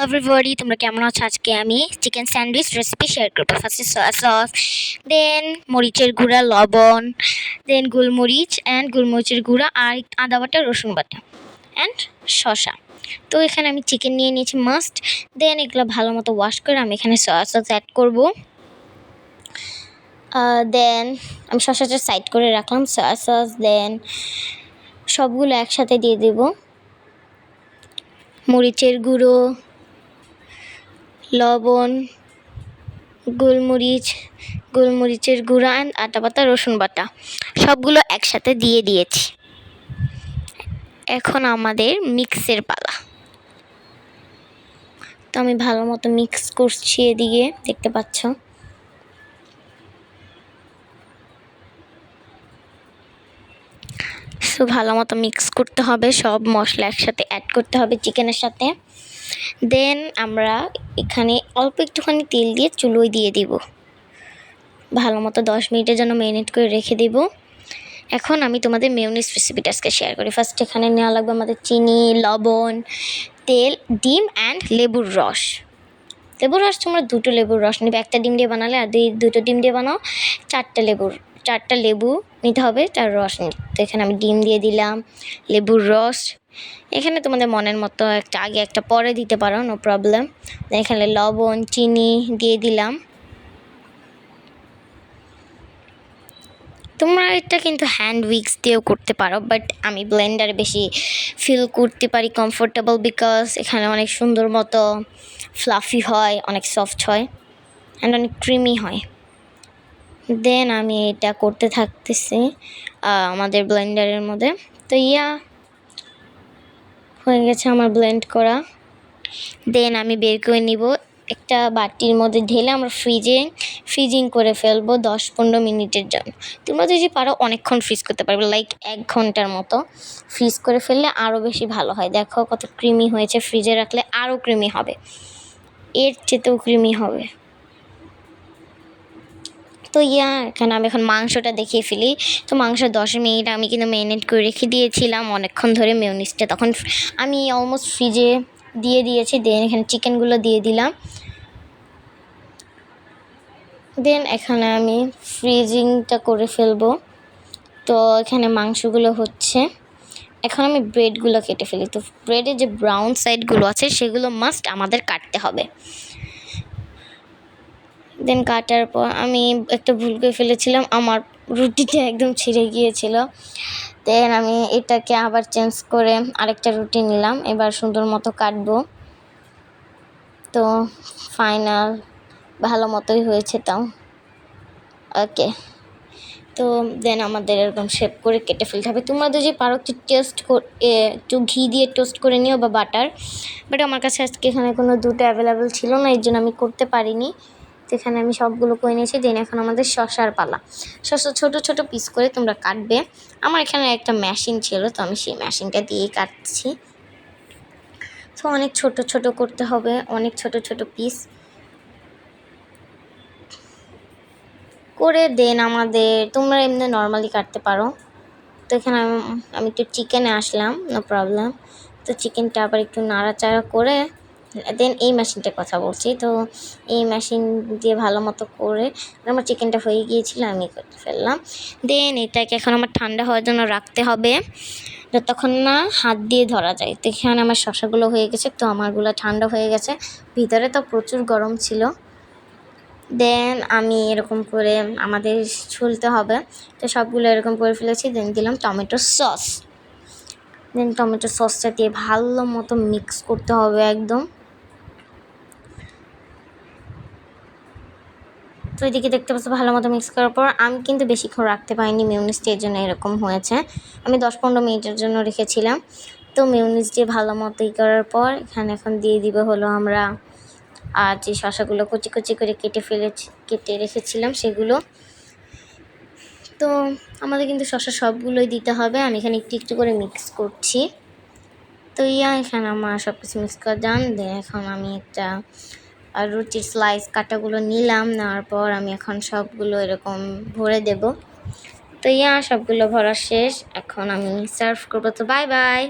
Everybody, তোমরা কেমন আছো? আজকে আমি চিকেন স্যান্ডউইচ রেসিপি শেয়ার করবো। ফার্স্টে সয়া সস, দেন মরিচের গুঁড়া, লবণ, দেন গোলমরিচের গুঁড়া আর আদা বাটা, রসুন বাটা অ্যান্ড শসা। তো এখানে আমি চিকেন নিয়ে নিয়েছি মাস্ট। দেন এগুলো ভালো মতো ওয়াশ করে আমি এখানে সয়া সস অ্যাড করবো। দেন আমি শসাটা সাইড করে রাখলাম, সয়া সস, দেন সবগুলো একসাথে দিয়ে দেব। মরিচের গুঁড়ো, লবণ, গোলমরিচের গুঁড়া অ্যান্ড আদা বাটা, রসুন বাটা সবগুলো একসাথে দিয়ে দিয়েছি। এখন আমাদের মিক্সের পালা। তো আমি ভালো মতো মিক্স করছি, এদিকে দেখতে পাচ্ছ। সো ভালো মতো মিক্স করতে হবে, সব মশলা একসাথে অ্যাড করতে হবে চিকেনের সাথে। দেন আমরা এখানে অল্প একটুখানি তেল দিয়ে চুলোয় দিয়ে দিব, ভালো মতো 10 মিনিটের জন্য ম্যারিনেট করে রেখে দিব। এখন আমি তোমাদের মেয়োনিজ রেসিপিটা আজকে শেয়ার করি। ফার্স্ট এখানে নেওয়া লাগবে আমাদের চিনি, লবণ, তেল, ডিম অ্যান্ড লেবুর রস। তোমরা 2টো লেবুর রস নেবে, একটা ডিম দিয়ে বানালে, আর 2টো ডিম দিয়ে বানাও 4টা লেবু নিতে হবে, তার রস নিতে। তো এখানে আমি ডিম দিয়ে দিলাম, লেবুর রস এখানে তোমাদের মনের মতো একটা আগে একটা পরে দিতে পারো, নো প্রবলেম। এখানে লবণ, চিনি দিয়ে দিলাম। তোমরা এটা কিন্তু হ্যান্ড উইক্স দিয়েও করতে পারো, বাট আমি ব্লেন্ডারে বেশি ফিল করতে পারি কমফোর্টেবল, বিকজ এখানে অনেক সুন্দর মতো ফ্লাফি হয়, অনেক সফট হয় অ্যান্ড অনেক ক্রিমি হয়। দেন আমি এটা করতে থাকতেছি আমাদের ব্লেন্ডারের মধ্যে। তো হয়ে গেছে আমার ব্লেন্ড করা। দেন আমি বের করে নিব, একটা বাটির মধ্যে ঢেলে আমরা ফ্রিজিং করে ফেলবো 10-15 মিনিটের জন্য। তোমরা যদি পারো অনেকক্ষণ ফ্রিজ করতে পারবে, লাইক 1 ঘন্টার মতো ফ্রিজ করে ফেললে আরও বেশি ভালো হয়। দেখো কত ক্রিমি হয়েছে, ফ্রিজে রাখলে আরও ক্রিমি হবে, এর চেয়েতেও ক্রিমি হবে। তো এখানে আমি এখন মাংসটা দেখিয়ে ফেলি। তো মাংস 10 মিনিট আমি কিন্তু ম্যারিনেট করে রেখে দিয়েছিলাম অনেকক্ষণ ধরে। মেয়োনিজটা তখন আমি অলমোস্ট ফ্রিজে দিয়ে দিয়েছি। দেন এখানে চিকেনগুলো দিয়ে দিলাম। দেন এখানে আমি ফ্রিজিংটা করে ফেলবো। তো এখানে মাংসগুলো হচ্ছে, এখন আমি ব্রেডগুলো কেটে ফেলি। তো ব্রেডের যে ব্রাউন সাইডগুলো আছে সেগুলো মাস্ট আমাদের কাটতে হবে। দেন কাটার পর আমি একটা ভুল করে ফেলেছিলাম, আমার রুটিটা একদম ছিঁড়ে গিয়েছিল। দেন আমি এটাকে আবার চেঞ্জ করে আরেকটা রুটি নিলাম, এবার সুন্দর মতো কাটবো। তো ফাইনাল ভালো মতোই হয়েছে তাও, ওকে। তো দেন আমাদের এরকম শেপ করে কেটে ফেলতে হবে। তোমরা যদি পারো একটু ঘি দিয়ে টোস্ট করে নিও বা বাটার, বাট আমার কাছে আজকে এখানে কোনো দুটো অ্যাভেলেবেল ছিল না, এর জন্য আমি করতে পারিনি। তো এখানে আমি সবগুলো করে নিয়েছি। দেন এখন আমাদের শসার পালা। শসা ছোট ছোট পিস করে তোমরা কাটবে। আমার এখানে একটা মেশিন ছিল, তো আমি সেই মেশিনটা দিয়েই কাটছি। তো অনেক ছোট ছোট করতে হবে, অনেক ছোট ছোট পিস করে। দেন তোমরা এমনি নর্মালি কাটতে পারো। তো এখানে আমি একটু চিকেনে আসলাম, নো প্রবলেম। তো চিকেনটা আবার একটু নাড়াচাড়া করে, দেন এই মেশিনটার কথা বলছি। তো এই মেশিন দিয়ে ভালো মতো করে আমার চিকেনটা হয়ে গিয়েছিল, আমি করে ফেললাম। দেন এটাকে এখন আমার ঠান্ডা হওয়ার জন্য রাখতে হবে, যতক্ষণ না হাত দিয়ে ধরা যায়। তো এখানে আমার শসাগুলো হয়ে গেছে, তো আমারগুলো ঠান্ডা হয়ে গেছে, ভিতরে তো প্রচুর গরম ছিল। দেন আমি এরকম করে আমাদের ছুলতে হবে। তো সবগুলো এরকম করে ফেলেছি। দেন দিলাম টমেটো সস। দেন টমেটো সসটা দিয়ে ভালো মতো মিক্স করতে হবে একদম। তো এদিকে দেখতে পাচ্ছ ভালো মতো মিক্স করার পর আমি কিন্তু বেশিক্ষণ রাখতে পারিনি মেয়োনিজটা, এর জন্য এরকম হয়েছে। আমি 10-15 মিনিটের জন্য রেখেছিলাম। তো মেয়োনিজ দিয়ে ভালো মতো করার পর এখানে এখন দিয়ে দিব হলো আমরা আর যে শসাগুলো কুচি কুচি করে কেটে রেখেছিলাম সেগুলো। তো আমাদের কিন্তু শসা সবগুলোই দিতে হবে। আমি এখানে একটু একটু করে মিক্স করছি। তো এখানে আমার সব কিছু মিক্স করা ডান। দেন এখন আমি একটা রুটির স্লাইস কাটাগুলো নিলাম, নেওয়ার পর আমি এখন সবগুলো এরকম ভরে দেব। তো সবগুলো ভরা শেষ, এখন আমি সার্ভ করবো। তো বাই বাই।